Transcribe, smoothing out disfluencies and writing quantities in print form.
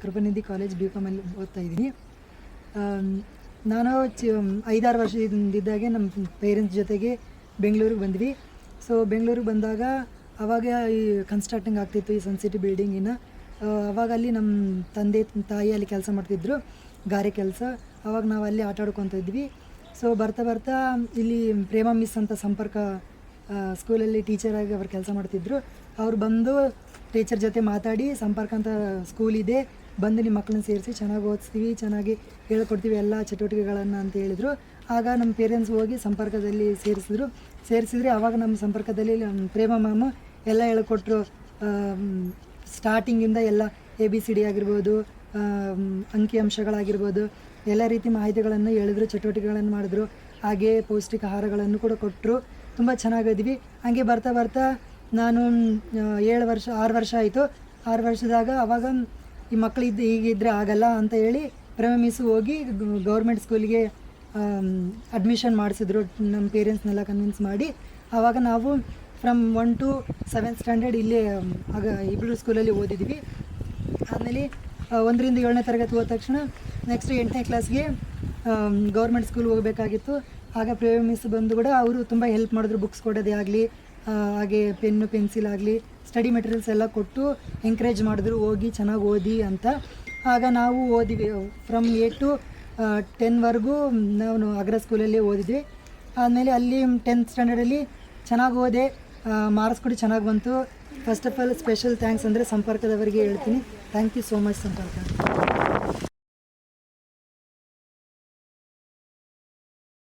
ಕೃಪನಿಧಿ college BCom ಓದ್ತಾ ಇದ್ದೀನಿ. ನಾನು 5-6 ವರ್ಷದಿಂದಿದ್ದಾಗೆ ನಮ್ಮ ಪೇರೆಂಟ್ಸ್ ಜೊತೆಗೆ ಬೆಂಗಳೂರಿಗೆ ಬಂದ್ವಿ. ಸೊ ಬೆಂಗಳೂರಿಗೆ ಬಂದಾಗ ಆವಾಗ ಈ ಕನ್ಸ್ಟ್ರಕ್ಟಿಂಗ್ ಆಗ್ತಿತ್ತು ಈ ಸನ್ ಸಿಟಿ ಬಿಲ್ಡಿಂಗಿನ. ಆವಾಗ ಅಲ್ಲಿ ನಮ್ಮ ತಂದೆ ತಾಯಿ ಅಲ್ಲಿ ಕೆಲಸ ಮಾಡ್ತಿದ್ರು, ಗಾರೆ ಕೆಲಸ. ಆವಾಗ ನಾವು ಅಲ್ಲಿ ಆಟ ಆಡ್ಕೊತ ಇದ್ವಿ. ಸೊ ಬರ್ತಾ ಇಲ್ಲಿ ಪ್ರೇಮ ಮಿಸ್ ಅಂತ ಸಂಪರ್ಕ ಸ್ಕೂಲಲ್ಲಿ ಟೀಚರಾಗಿ ಅವ್ರು ಕೆಲಸ ಮಾಡ್ತಿದ್ರು. ಅವ್ರು ಬಂದು ಟೀಚರ್ ಜೊತೆ ಮಾತಾಡಿ, ಸಂಪರ್ಕ ಅಂತ ಸ್ಕೂಲ್ ಇದೆ, ಬಂದು ನಿಮ್ಮ ಮಕ್ಕಳನ್ನ ಸೇರಿಸಿ ಚೆನ್ನಾಗಿ ಓದಿಸ್ತೀವಿ, ಚೆನ್ನಾಗಿ ಹೇಳ್ಕೊಡ್ತೀವಿ ಎಲ್ಲ ಚಟುವಟಿಕೆಗಳನ್ನು ಅಂತ ಹೇಳಿದರು. ಆಗ ನಮ್ಮ ಪೇರೆಂಟ್ಸ್ ಹೋಗಿ ಸಂಪರ್ಕದಲ್ಲಿ ಸೇರಿಸಿದ್ರೆ ಆವಾಗ ನಮ್ಮ ಸಂಪರ್ಕದಲ್ಲಿ ಪ್ರೇಮ ಮ್ಯಾಮು ಎಲ್ಲ ಹೇಳ್ಕೊಟ್ರು. ಸ್ಟಾರ್ಟಿಂಗಿಂದ ಎಲ್ಲ ABCD ಆಗಿರ್ಬೋದು, ಅಂಕಿಅಂಶಗಳಾಗಿರ್ಬೋದು, ಎಲ್ಲ ರೀತಿ ಮಾಹಿತಿಗಳನ್ನು ಹೇಳಿದ್ರು, ಚಟುವಟಿಕೆಗಳನ್ನು ಮಾಡಿದ್ರು. ಹಾಗೆ ಪೌಷ್ಟಿಕ ಆಹಾರಗಳನ್ನು ಕೂಡ ಕೊಟ್ಟರು. ತುಂಬ ಚೆನ್ನಾಗಿದ್ವಿ. ಹಾಗೆ ಬರ್ತಾ ನಾನು 6 ವರ್ಷ ಆಯಿತು. 6 ವರ್ಷದಾಗ ಆವಾಗ ಈ ಮಕ್ಕಳಿದ್ದು ಹೀಗಿದ್ದರೆ ಆಗಲ್ಲ ಅಂತ ಹೇಳಿ ಪ್ರೇಮ ಮಿಸ್ ಹೋಗಿ ಗೌರ್ಮೆಂಟ್ ಸ್ಕೂಲಿಗೆ ಅಡ್ಮಿಷನ್ ಮಾಡಿಸಿದ್ರು. ನಮ್ಮ ಪೇರೆಂಟ್ಸ್ನೆಲ್ಲ ಕನ್ವಿನ್ಸ್ ಮಾಡಿ ಆವಾಗ ನಾವು ಫ್ರಮ್ 1 to 7th ಸ್ಟ್ಯಾಂಡರ್ಡ್ ಇಲ್ಲೇ ಆಗ ಇಬ್ಬರು ಸ್ಕೂಲಲ್ಲಿ ಓದಿದ್ವಿ. ಆಮೇಲೆ 1ರಿಂದ 7ನೇ ತರಗತಿ ಹೋದ ತಕ್ಷಣ ನೆಕ್ಸ್ಟ್ 8ನೇ ಕ್ಲಾಸ್ಗೆ ಗೌರ್ಮೆಂಟ್ ಸ್ಕೂಲ್ಗೆ ಹೋಗಬೇಕಾಗಿತ್ತು. ಆಗ ಪ್ರೇಮ ಮಿಸ್ ಬಂದು ಕೂಡ ಅವರು ತುಂಬ ಹೆಲ್ಪ್ ಮಾಡಿದ್ರು, ಬುಕ್ಸ್ ಕೊಡೋದೇ ಆಗಲಿ, ಹಾಗೆ ಪೆನ್ನು ಪೆನ್ಸಿಲ್ ಆಗಲಿ, ಸ್ಟಡಿ ಮೆಟೀರಿಯಲ್ಸ್ ಎಲ್ಲ ಕೊಟ್ಟು ಎಂಕರೇಜ್ ಮಾಡಿದ್ರು, ಹೋಗಿ ಚೆನ್ನಾಗಿ ಓದಿ ಅಂತ. ಆಗ ನಾವು ಓದಿವಿ ಫ್ರಮ್ 8 to 10ವರೆಗೂ ನಾವು ಅಗ್ರ ಸ್ಕೂಲಲ್ಲೇ ಓದಿದ್ವಿ. ಆದಮೇಲೆ ಅಲ್ಲಿ 10th ಸ್ಟ್ಯಾಂಡರ್ಡಲ್ಲಿ ಚೆನ್ನಾಗಿ ಓದೆ, ಮಾರ್ಕ್ಸ್ ಕೂಡ ಚೆನ್ನಾಗಿ ಬಂತು. First of all special thanks ಅಂದರೆ ಸಂಪರ್ಕದವರಿಗೆ ಹೇಳ್ತೀನಿ. ಥ್ಯಾಂಕ್ ಯು ಸೋ ಮಚ್ ಸಂಪರ್ಕ.